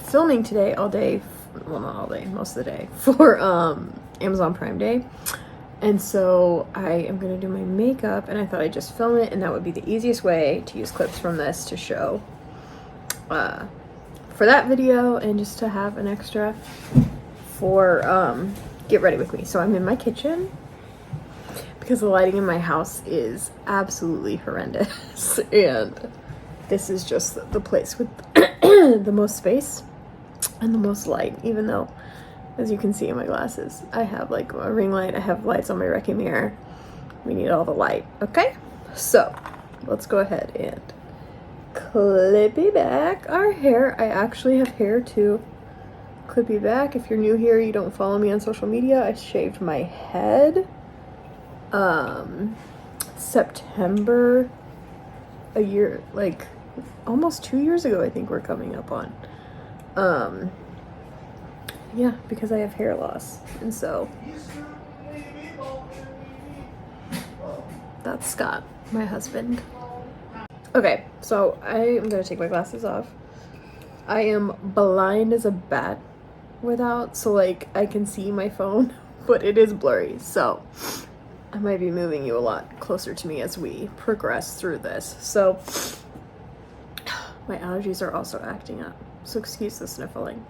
filming today all day, well, not all day, most of the day, for Amazon Prime Day. And so I am going to do my makeup, and I thought I'd just film it, and that would be the easiest way to use clips from this to show for that video, and just to have an extra for get ready with me. So I'm in my kitchen because the lighting in my house is absolutely horrendous, and this is just the place with the most space and the most light, even though, as you can see in my glasses, I have like a ring light, I have lights on my rearview mirror. We need all the light, okay? So let's go ahead and clippy back our hair. I actually have hair to clippy back. If you're new here, you don't follow me on social media, I shaved my head September, a year, like almost 2 years ago, I think we're coming up on. Yeah, because I have hair loss, and so that's Scott, my husband. Okay, so I am gonna take my glasses off. I am blind as a bat without, so like I can see my phone, but it is blurry, so I might be moving you a lot closer to me as we progress through this. So my allergies are also acting up, so excuse the sniffling.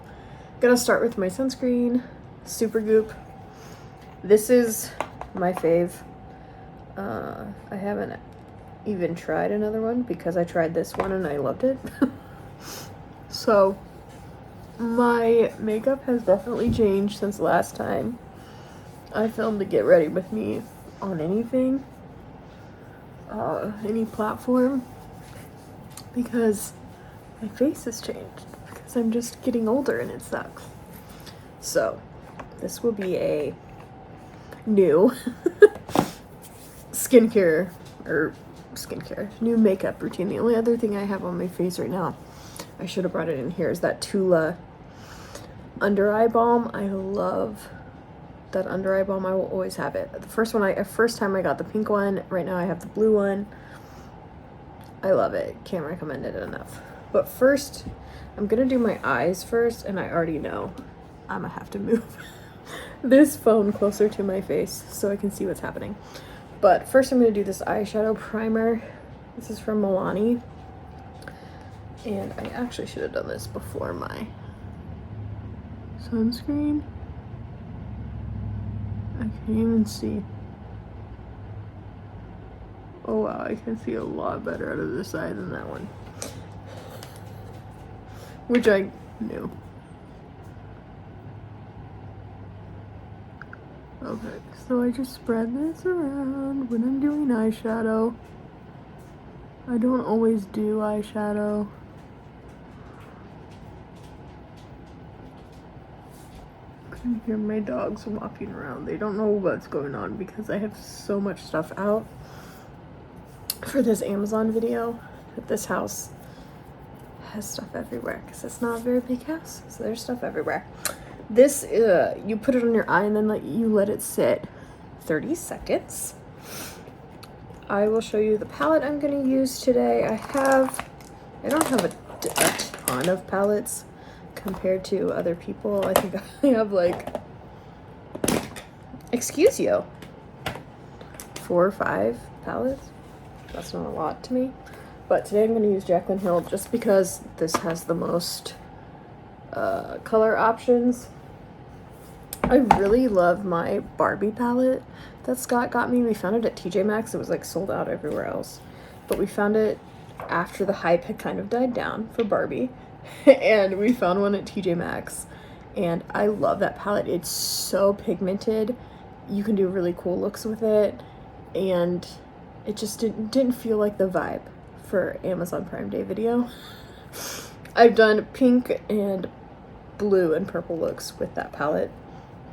Gonna start with my sunscreen, Super Goop. This is my fave. I haven't even tried another one because I tried this one and I loved it. So my makeup has definitely changed since last time I filmed a Get Ready With Me on anything, any platform, because my face has changed. I'm just getting older and it sucks. So this will be a new new makeup routine. The only other thing I have on my face right now, I should have brought it in here, is that Tula under eye balm. I love that under eye balm. I will always have it. The first time I got the pink one. Right now I have the blue one. I love it. Can't recommend it enough. But first, I'm gonna do my eyes first, and I already know I'm gonna have to move this phone closer to my face so I can see what's happening. But first I'm gonna do this eyeshadow primer. This is from Milani, and I actually should have done this before my sunscreen. I can't even see. Oh wow, I can see a lot better out of this eye than that one, which I knew. Okay, so I just spread this around when I'm doing eyeshadow. I don't always do eyeshadow. You can hear my dogs walking around. They don't know what's going on because I have so much stuff out for this Amazon video. At this house has stuff everywhere because it's not a very big house, so there's stuff everywhere. This you put it on your eye and then you let it sit 30 seconds. I will show you the palette I'm going to use today. I don't have a ton of palettes compared to other people. I think I have like, excuse you, 4 or 5 palettes. That's not a lot to me. But today I'm going to use Jaclyn Hill just because this has the most color options. I really love my Barbie palette that Scott got me. We found it at TJ Maxx. It was like sold out everywhere else. But we found it after the hype had kind of died down for Barbie. And we found one at TJ Maxx. And I love that palette. It's so pigmented. You can do really cool looks with it. And it just didn't feel like the vibe for Amazon Prime Day video. I've done pink and blue and purple looks with that palette.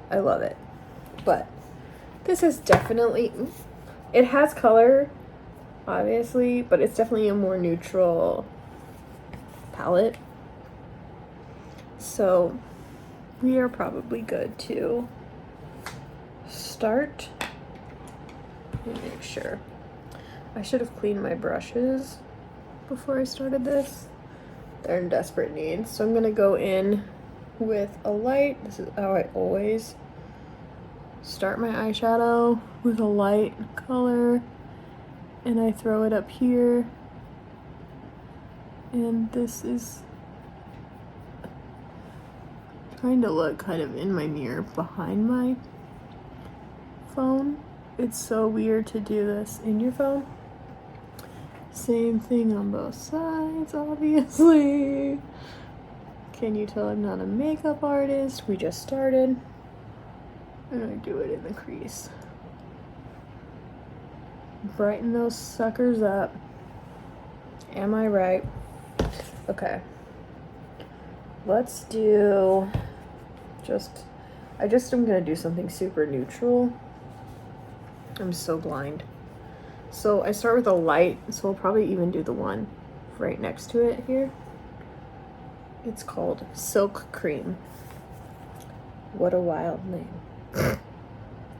I love it. But this is definitely, it has color, obviously, but it's definitely a more neutral palette. So we are probably good to start. Let me make sure. I should have cleaned my brushes before I started this. they're in desperate need. So I'm gonna go in with a light. This is how I always start my eyeshadow, with a light color, and I throw it up here. And this is trying to look kind of in my mirror behind my phone. It's so weird to do this in your phone. Same thing on both sides, obviously. Can you tell I'm not a makeup artist? We just started. And I do it in the crease. Brighten those suckers up. Am I right? Okay. Let's do I'm gonna do something super neutral. I'm so blind. So I start with a light, so I'll probably even do the one right next to it here. It's called Silk Cream. What a wild name.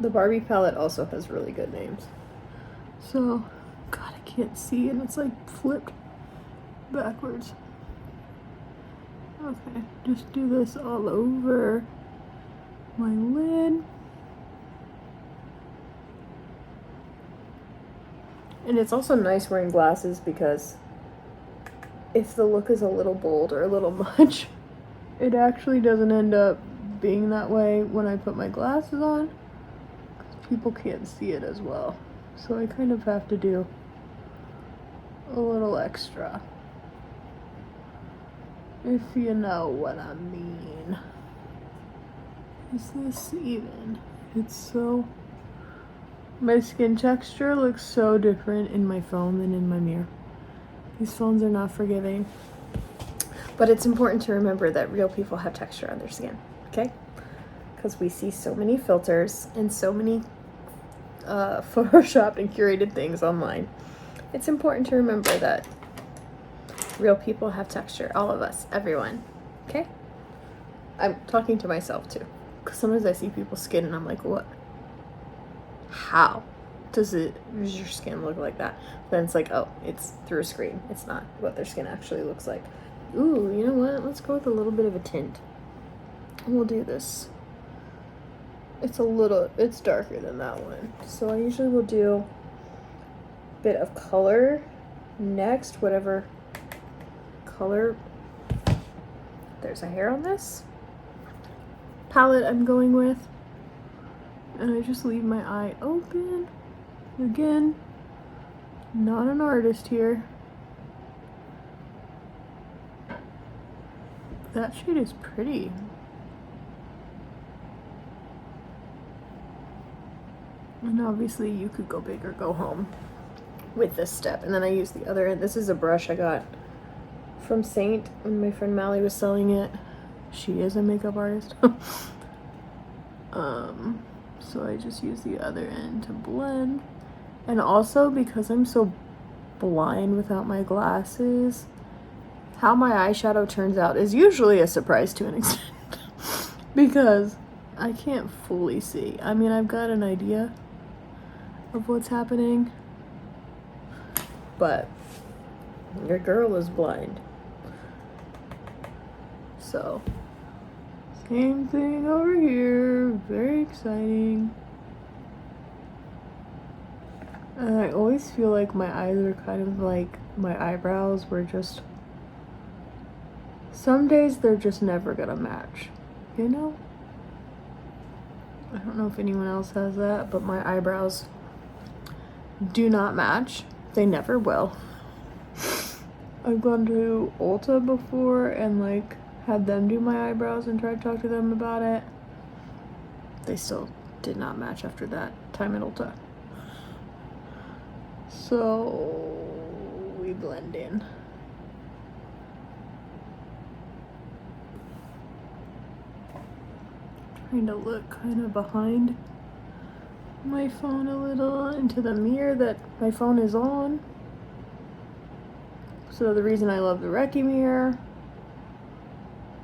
The Barbie palette also has really good names. So, God, I can't see, and it's like flipped backwards. Okay, just do this all over my lid. And it's also nice wearing glasses because if the look is a little bold or a little much, it actually doesn't end up being that way when I put my glasses on, because people can't see it as well. So I kind of have to do a little extra, if you know what I mean. Is this even? It's so... My skin texture looks so different in my phone than in my mirror. These phones are not forgiving. But it's important to remember that real people have texture on their skin, okay? Because we see so many filters and so many photoshopped and curated things online. It's important to remember that real people have texture. All of us, everyone, okay? I'm talking to myself too. Because sometimes I see people's skin and I'm like, what? How does your skin look like that? Then it's like, oh, it's through a screen. It's not what their skin actually looks like. Ooh, you know what? Let's go with a little bit of a tint. And we'll do this. It's darker than that one. So I usually will do a bit of color next, whatever color. There's a hair on this palette I'm going with. And I just leave my eye open. Again, not an artist here. That shade is pretty. And obviously you could go big or go home with this step. And then I use the other end. This is a brush I got from Saint when my friend Mally was selling it. She is a makeup artist. So I just use the other end to blend. And also, because I'm so blind without my glasses, how my eyeshadow turns out is usually a surprise to an extent. Because I can't fully see. I mean, I've got an idea of what's happening, but your girl is blind. So, same thing over here. Very exciting. And I always feel like my eyes are kind of like my eyebrows were just... Some days they're just never gonna match, you know? I don't know if anyone else has that, but my eyebrows do not match. They never will. I've gone to Ulta before and like had them do my eyebrows and tried to talk to them about it. They still did not match after that time at Ulta. So we blend in. Trying to look kind of behind my phone a little into the mirror that my phone is on. So the reason I love the Recce mirror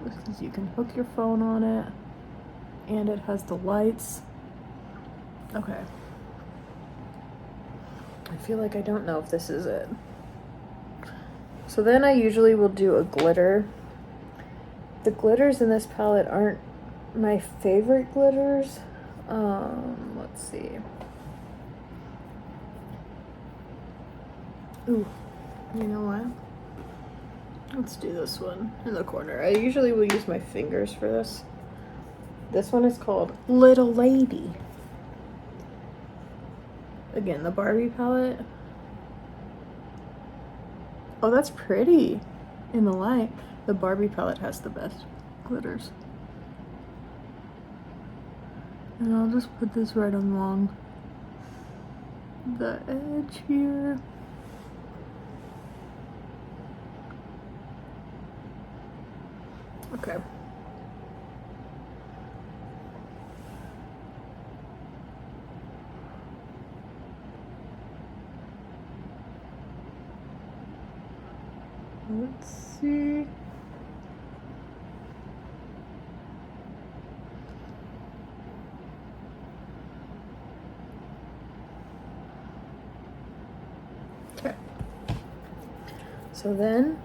is because you can hook your phone on it and it has the lights. Okay. I feel like I don't know if this is it. So then I usually will do a glitter. The glitters in this palette aren't my favorite glitters. Let's see. Ooh, you know what? Let's do this one in the corner. I usually will use my fingers for this. This one is called Little Lady. Again, the Barbie palette. Oh, that's pretty in the light. The Barbie palette has the best glitters. And I'll just put this right along the edge here. Okay. Let's see. Okay. So then,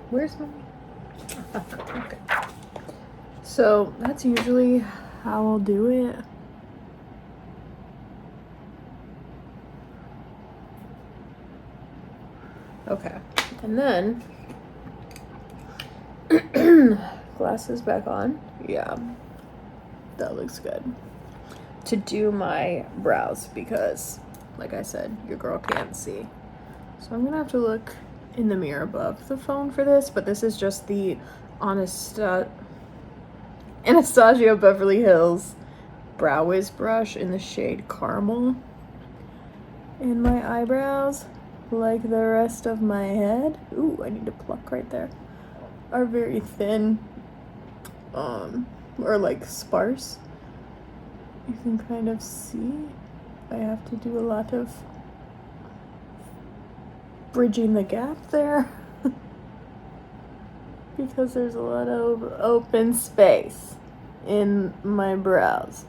where's my... Okay. So that's usually how I'll do it. Okay. And then glasses back on. Yeah, that looks good. To do my brows because, like I said, your girl can't see. So I'm gonna have to look in the mirror above the phone for this, but this is just the Anastasia Beverly Hills Brow Wiz brush in the shade Caramel. And my eyebrows, like the rest of my head, ooh, I need to pluck right there, are very thin, or like sparse. You can kind of see I have to do a lot of bridging the gap there because there's a lot of open space in my brows,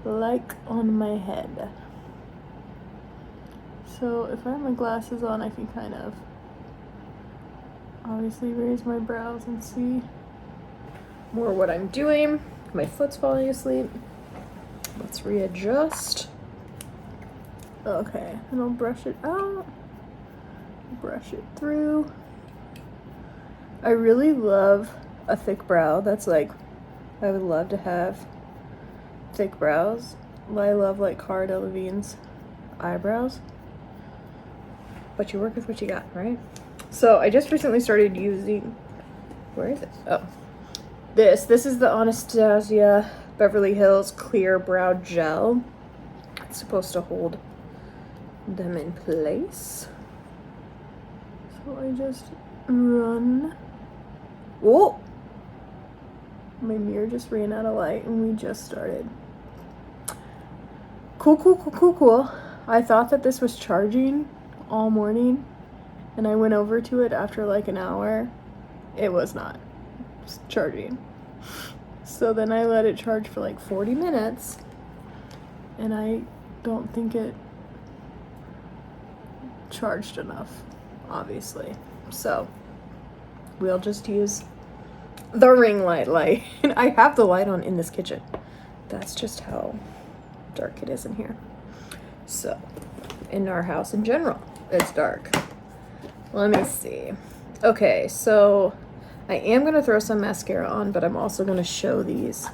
like on my head. So if I have my glasses on, I can kind of obviously raise my brows and see more what I'm doing. My foot's falling asleep. Let's readjust. Okay, and I'll brush it out. Brush it through. I really love a thick brow. That's like, I would love to have thick brows. I love like Cara Delevingne's eyebrows. But you work with what you got, right? So I just recently started using, where is it? Oh, this is the Anastasia Beverly Hills Clear Brow Gel. It's supposed to hold them in place. So I just run. Oh! My mirror just ran out of light and we just started. Cool. I thought that this was charging all morning and I went over to it after like an hour. It was not just charging. So then I let it charge for like 40 minutes and I don't think it charged enough, obviously. So we'll just use the ring light. I have the light on in this kitchen. That's just how dark it is in here. So in our house in general, it's dark. Let me see. Okay, so I am gonna throw some mascara on, but I'm also gonna show these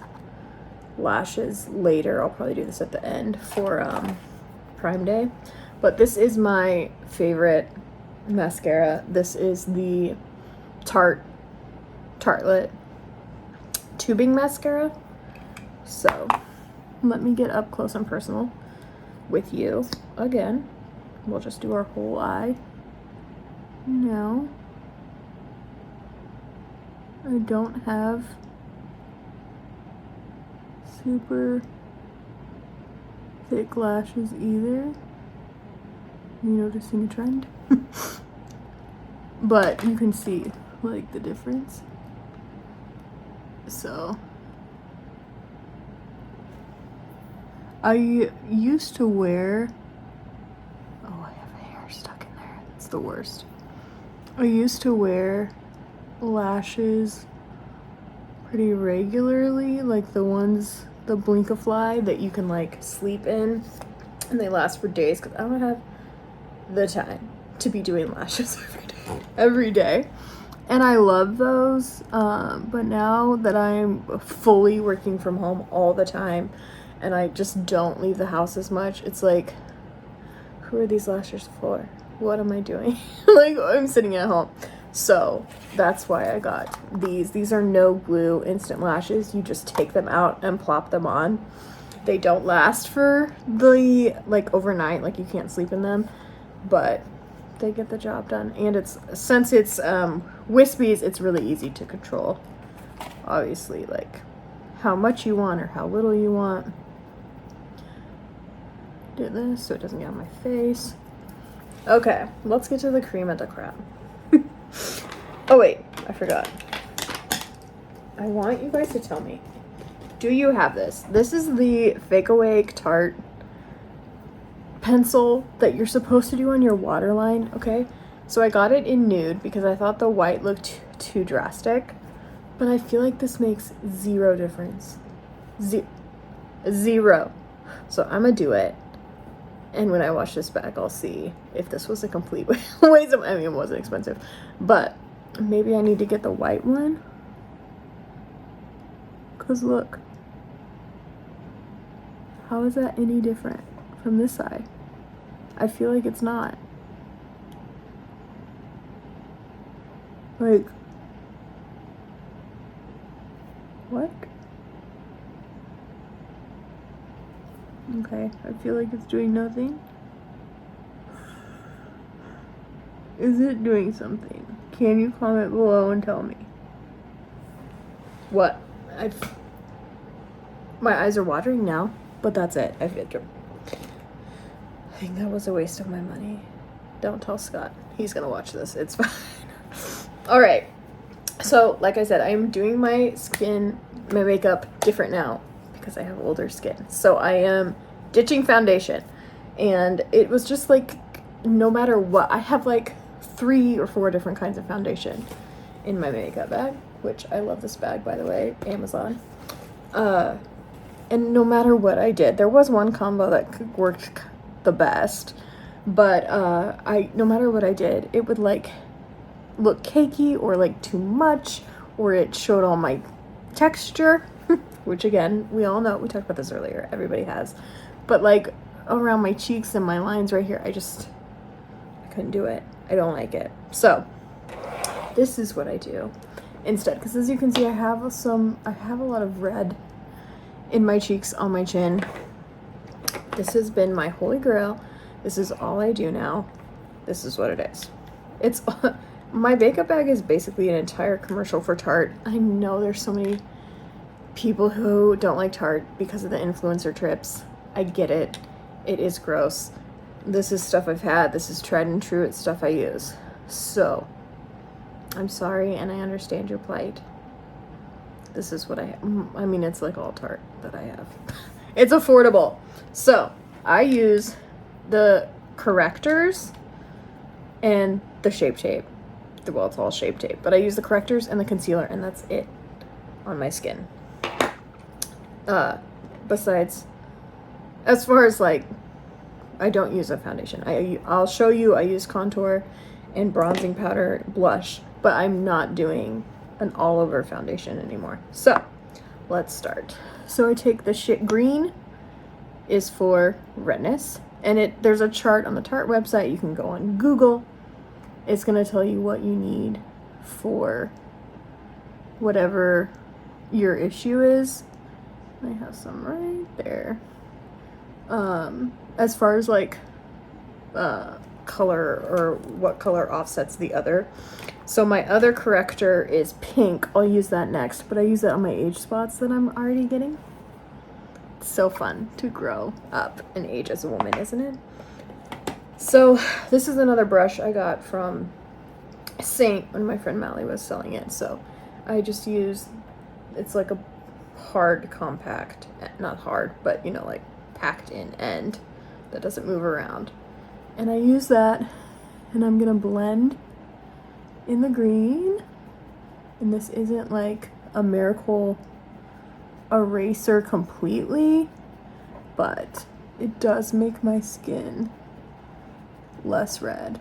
lashes later. I'll probably do this at the end for Prime Day. But this is my favorite mascara. This is the Tartelette tubing mascara. So let me get up close and personal with you again. We'll just do our whole eye. No, I don't have super thick lashes either. You noticing a trend? But you can see like the difference. So I used to wear, oh, I have hair stuck in there. It's the worst. I used to wear lashes pretty regularly, like the ones, the Blinkifly that you can like sleep in and they last for days because I don't have the time to be doing lashes every day. And I love those, but now that I'm fully working from home all the time and I just don't leave the house as much, it's like, who are these lashes for? What am I doing? Like, I'm sitting at home. So that's why I got these. These are no glue instant lashes. You just take them out and plop them on. They don't last for the, like, overnight. Like, you can't sleep in them, but they get the job done. And it's, since it's wispies, it's really easy to control. Obviously, like, how much you want or how little you want. Do this so it doesn't get on my face. Okay, let's get to the cream of the crop. Oh wait, I forgot. I want you guys to tell me, do you have this? This is the Fake Awake Tarte pencil that you're supposed to do on your waterline, okay? So I got it in nude because I thought the white looked too drastic, but I feel like this makes zero difference. Zero. So I'm gonna do it. And when I wash this back, I'll see if this was a complete waste of, I mean, it wasn't expensive, but maybe I need to get the white one. Cause look, how is that any different from this side? I feel like it's not. Like, what? Okay, I feel like it's doing nothing. Is it doing something? Can you comment below and tell me? What? My eyes are watering now, but that's it. I think that was a waste of my money. Don't tell Scott. He's gonna watch this. It's fine. All right. So, like I said, I'm doing my makeup different now because I have older skin. So I am ditching foundation. And it was just like, no matter what, I have like 3 or 4 different kinds of foundation in my makeup bag, which I love this bag, by the way, Amazon. And no matter what I did, there was one combo that worked the best, but no matter what I did, it would like look cakey or like too much, or it showed all my texture, which again, we all know, we talked about this earlier, everybody has, but like around my cheeks and my lines right here, I couldn't do it. I don't like it. So this is what I do instead, because as you can see, I have a lot of red in my cheeks, on my chin. This has been my holy grail. This is all I do now. This is what it is. It's my makeup bag is basically an entire commercial for Tarte. I know there's so many people who don't like Tarte because of the influencer trips. I get it. It is gross. This is stuff I've had. This is tried and true. It's stuff I use. So I'm sorry, and I understand your plight. This is what I mean, it's like all Tarte that I have. It's affordable. So I use the correctors and the Shape Tape. Well, it's all Shape Tape, but I use the correctors and the concealer, and that's it on my skin. Besides, as far as like, I don't use a foundation. I'll show you, I use contour and bronzing powder, blush, but I'm not doing an all over foundation anymore. So let's start. So I take the green is for redness, and there's a chart on the Tarte website. You can go on Google. It's gonna tell you what you need for whatever your issue is. I have some right there. As far as like color or what color offsets the other. So my other corrector is pink. I'll use that next, but I use that on my age spots that I'm already getting. It's so fun to grow up and age as a woman, isn't it? So this is another brush I got from Saint when my friend Mally was selling it. So I just use, it's like a hard compact, not hard, but you know, like packed in end that doesn't move around. And I use that, and I'm gonna blend in the green. And this isn't like a miracle eraser completely, but it does make my skin less red.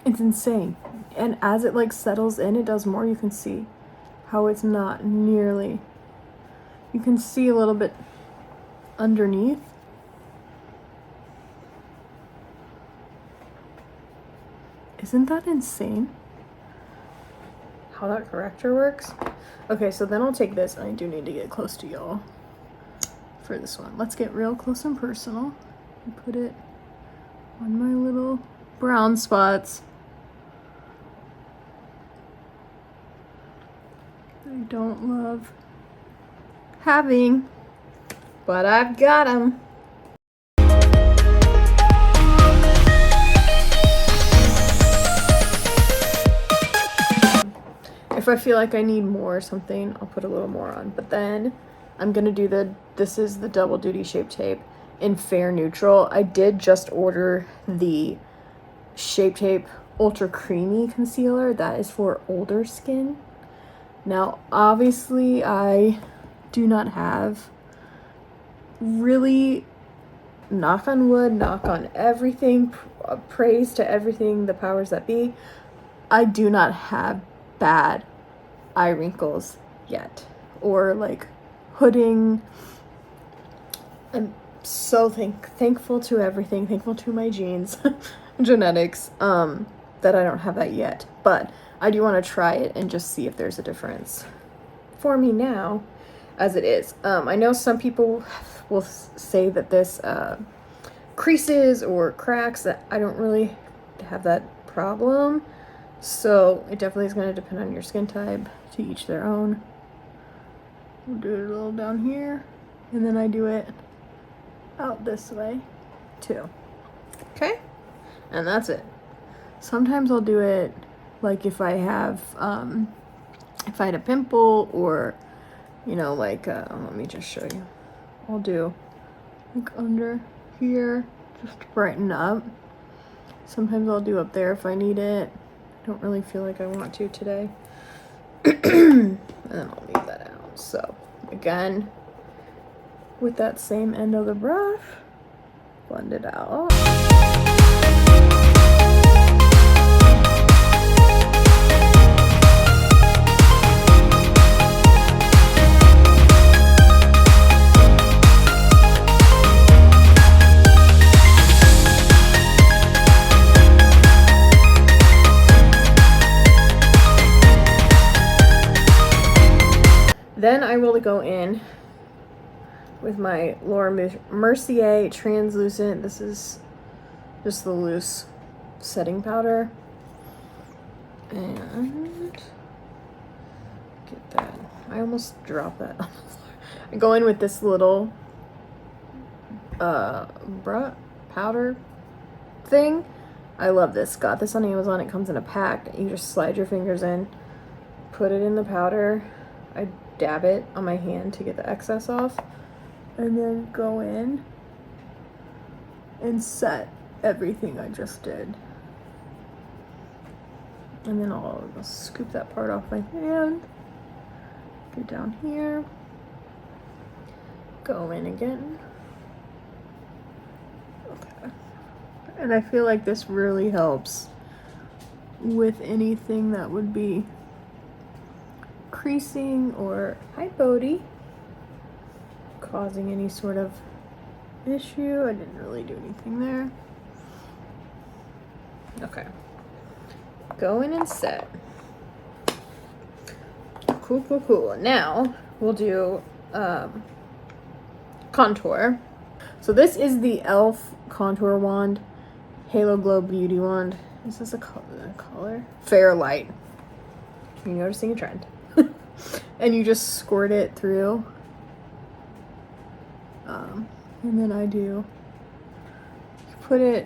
It's insane. And as it like settles in, it does more. You can see how it's not nearly, you can see a little bit underneath. Isn't that insane? How that corrector works? Okay, so then I'll take this, and I do need to get close to y'all for this one. Let's get real close and personal and put it on my little brown spots. I don't love having, but I've got them. If I feel like I need more or something, I'll put a little more on. But then I'm gonna do this is the double duty Shape Tape in Fair Neutral. I did just order the Shape Tape Ultra Creamy Concealer. That is for older skin. Now, obviously, I do not have, really, knock on wood, knock on everything, praise to everything, the powers that be, I do not have bad eye wrinkles yet, or like hooding. I'm so thankful to everything, thankful to my genes, genetics, that I don't have that yet, but I do want to try it and just see if there's a difference for me now as it is. I know some people will say that this creases or cracks. That I don't really have that problem. So it definitely is going to depend on your skin type, to each their own. We'll do it a little down here, and then I do it out this way too. Okay? And that's it. Sometimes I'll do it like if I have, if I had a pimple, or, you know, like, let me just show you. I'll do like under here, just to brighten up. Sometimes I'll do up there if I need it. I don't really feel like I want to today. And then I'll leave that out. So, again, with that same end of the brush, blend it out. Then I will go in with my Laura Mercier translucent. This is just the loose setting powder. And get that. I almost dropped that on the floor. I go in with this little powder thing. I love this. Got this on Amazon. It comes in a pack. You just slide your fingers in, put it in the powder. I dab it on my hand to get the excess off, and then go in and set everything I just did. And then I'll scoop that part off my hand, get down here, go in again. Okay. And I feel like this really helps with anything that would be creasing or, hi Bodhi, causing any sort of issue. I didn't really do anything there. Okay. Go in and set. Cool, cool, cool. Now we'll do contour. So this is the e.l.f. contour wand, Halo Glow Beauty Wand. Is this a color? Fair Light. You're noticing a trend. And you just squirt it through. And then I do put it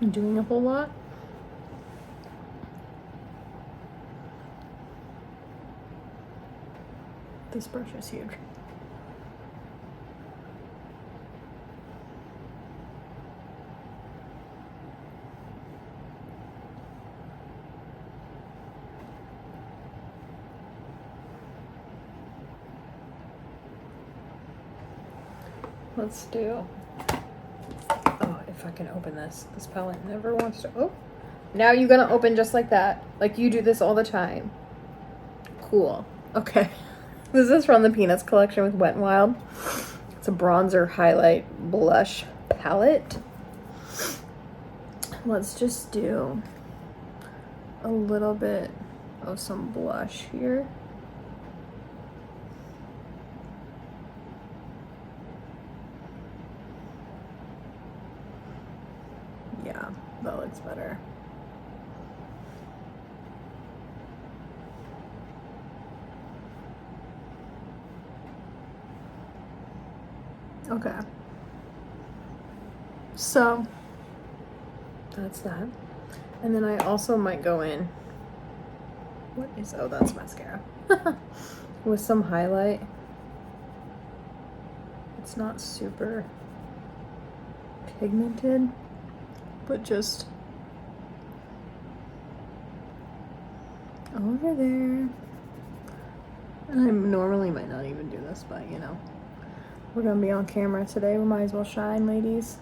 doing a whole lot. This brush is huge. Let's do, oh, if I can open this. This palette never wants to, oh. Now you're gonna open just like that. Like you do this all the time. Cool. Okay. This is from the Peanuts collection with Wet n Wild. It's a bronzer highlight blush palette. Let's just do a little bit of some blush here. Yeah, that looks better. Okay. So that's that. And then I also might go in. What is, oh, that's mascara. With some highlight. It's not super pigmented, but just over there. And I normally might not even do this, but you know, we're gonna be on camera today. We might as well shine, ladies.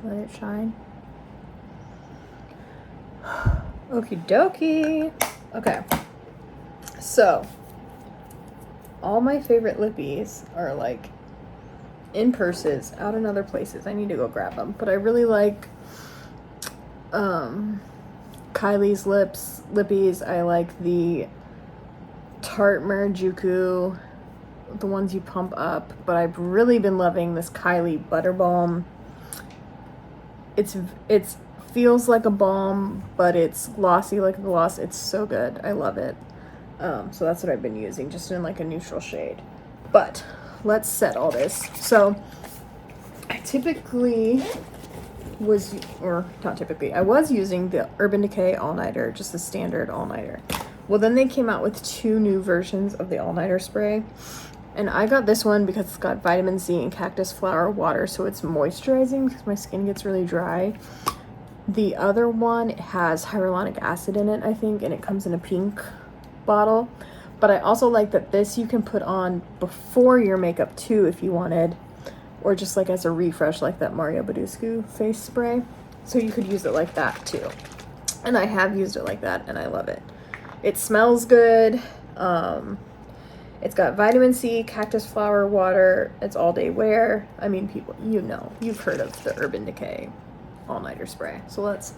Let it shine. Okie dokie. Okay. So, all my favorite lippies are like in purses, out in other places. I need to go grab them. But I really like Kylie's lippies. I like the Tarte Marajuku, the ones you pump up. But I've really been loving this Kylie Butter Balm. It's feels like a balm, but it's glossy like a gloss. It's so good. I love it. So that's what I've been using, just in like a neutral shade. But let's set all this. So I typically was, or not typically, I was using the Urban Decay All-Nighter, just the standard all-nighter. Well, then they came out with 2 new versions of the all-nighter spray. And I got this one because it's got vitamin C and cactus flower water, so it's moisturizing because my skin gets really dry. The other one has hyaluronic acid in it, I think, and it comes in a pink bottle. But I also like that this you can put on before your makeup too if you wanted, or just like as a refresh, like that Mario Badescu face spray. So you could use it like that too. And I have used it like that and I love it. It smells good. It's got vitamin C, cactus flower water. It's all day wear. I mean, people, you know, you've heard of the Urban Decay all-nighter spray. So let's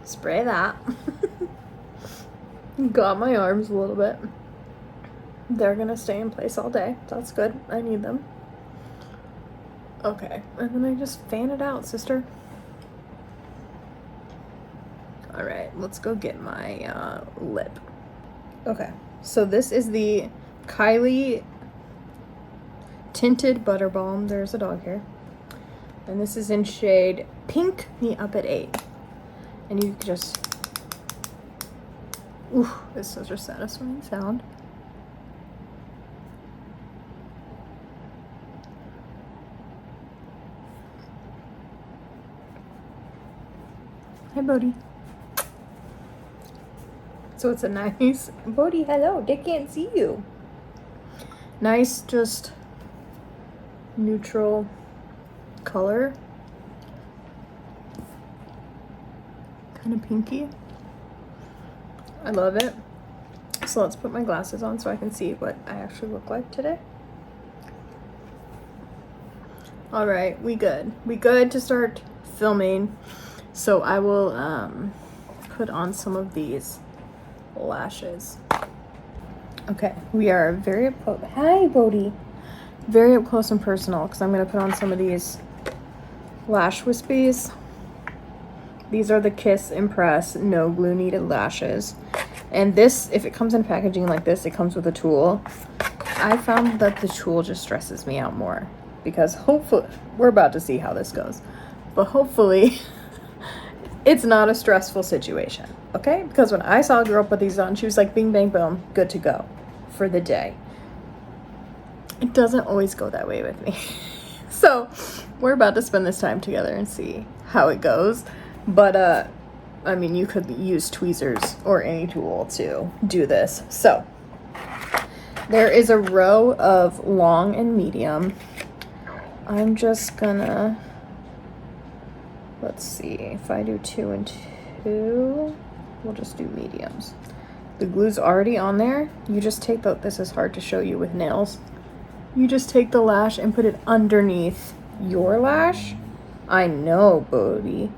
spray that. Got my arms a little bit. They're gonna stay in place all day. That's good. I need them. Okay, and then I just fan it out, sister. All right, let's go get my lip. Okay, so this is the Kylie Tinted Butter Balm. There's a dog here. And this is in shade Pink Me Up at 8. And you just, ooh, this is such a satisfying sound. Hi, Bodhi. So it's a nice, Bodhi, hello, they can't see you. Nice, just neutral color. Kind of pinky. I love it. So let's put my glasses on so I can see what I actually look like today. All right, we good. We good to start filming. So I will put on some of these lashes. Okay, we are very up close. Hi, Bodhi. Very up close and personal because I'm going to put on some of these lash wispies. These are the Kiss Impress No Glue Needed Lashes. And this, if it comes in packaging like this, it comes with a tool. I found that the tool just stresses me out more because hopefully, we're about to see how this goes, but hopefully it's not a stressful situation, okay? Because when I saw a girl put these on, she was like, bing, bang, boom, good to go for the day. It doesn't always go that way with me. So we're about to spend this time together and see how it goes. But, I mean, you could use tweezers or any tool to do this. So there is a row of long and medium. I'm just gonna, let's see, if I do 2 and 2, we'll just do mediums. The glue's already on there. You just take this is hard to show you with nails. You just take the lash and put it underneath your lash. I know, Bodhi.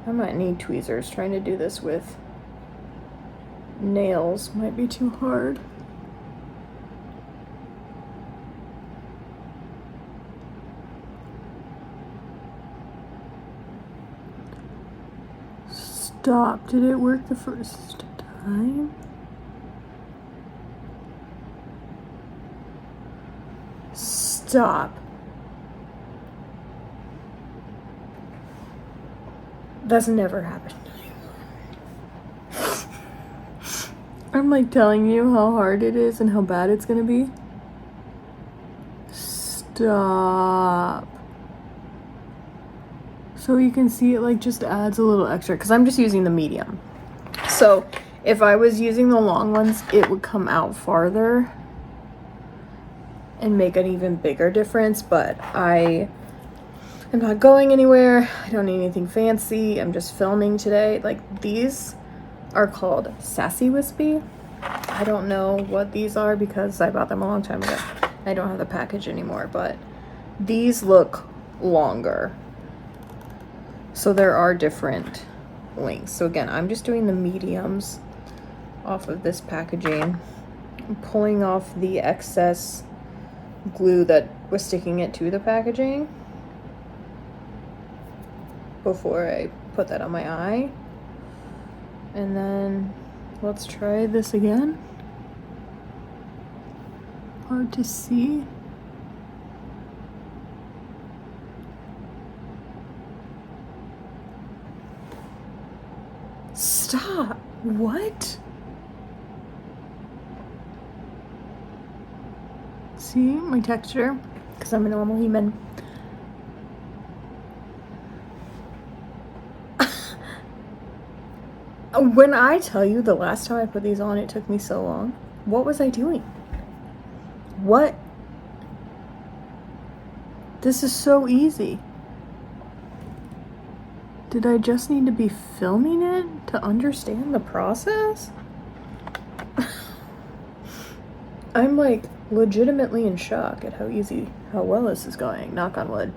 I might need tweezers. Trying to do this with nails might be too hard. Stop. Did it work the first time? Stop. That's never happened. I'm like telling you how hard it is and how bad it's gonna be. Stop. So you can see it like just adds a little extra because I'm just using the medium. So if I was using the long ones, it would come out farther and make an even bigger difference, but I am not going anywhere. I don't need anything fancy. I'm just filming today. Like, these are called Sassy Wispy. I don't know what these are because I bought them a long time ago. I don't have the package anymore, but these look longer. So there are different lengths. So again, I'm just doing the mediums off of this packaging. I'm pulling off the excess glue that was sticking it to the packaging before I put that on my eye. And then let's try this again. Hard to see. Stop. What? See my texture? Because I'm a normal human. When I tell you the last time I put these on, it took me so long. What was I doing? What? This is so easy. Did I just need to be filming it to understand the process? I'm like legitimately in shock at how well this is going. Knock on wood.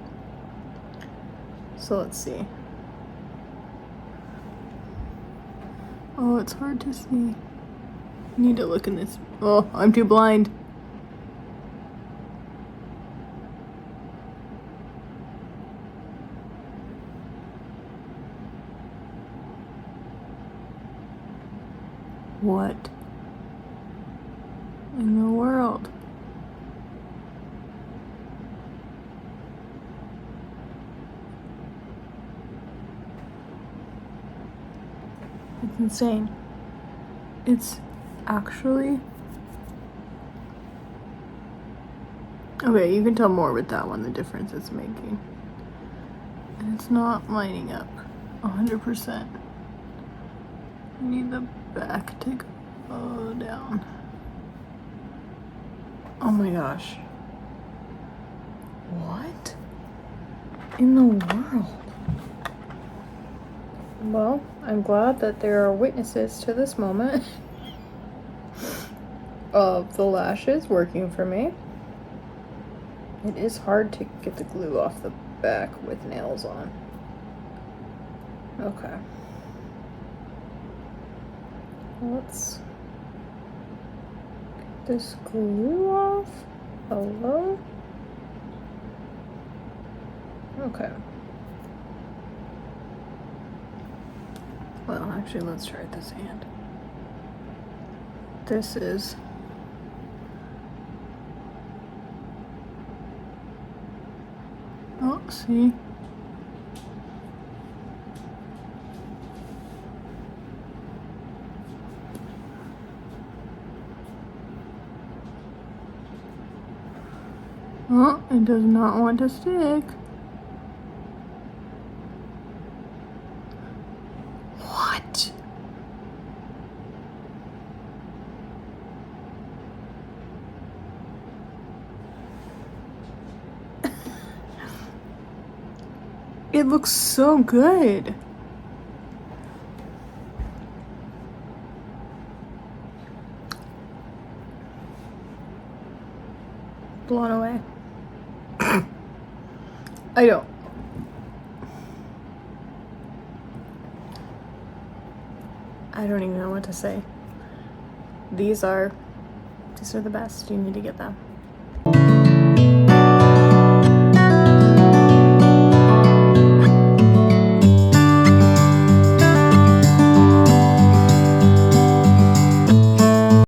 So let's see. Oh, it's hard to see. I need to look in this. Oh, I'm too blind. What in the world? It's insane. It's actually... Okay, you can tell more with that one, the difference it's making. And it's not lining up 100%. You need the back to go down. Oh my gosh. What in the world? Well, I'm glad that there are witnesses to this moment of the lashes working for me. It is hard to get the glue off the back with nails on. Okay. Let's get this glue off. Hello? Okay. Well, actually, let's try this hand. This is Oh, see? Oh, it does not want to stick. What? It looks so good. Blown away. I don't even know what to say. These are the best. You need to get them.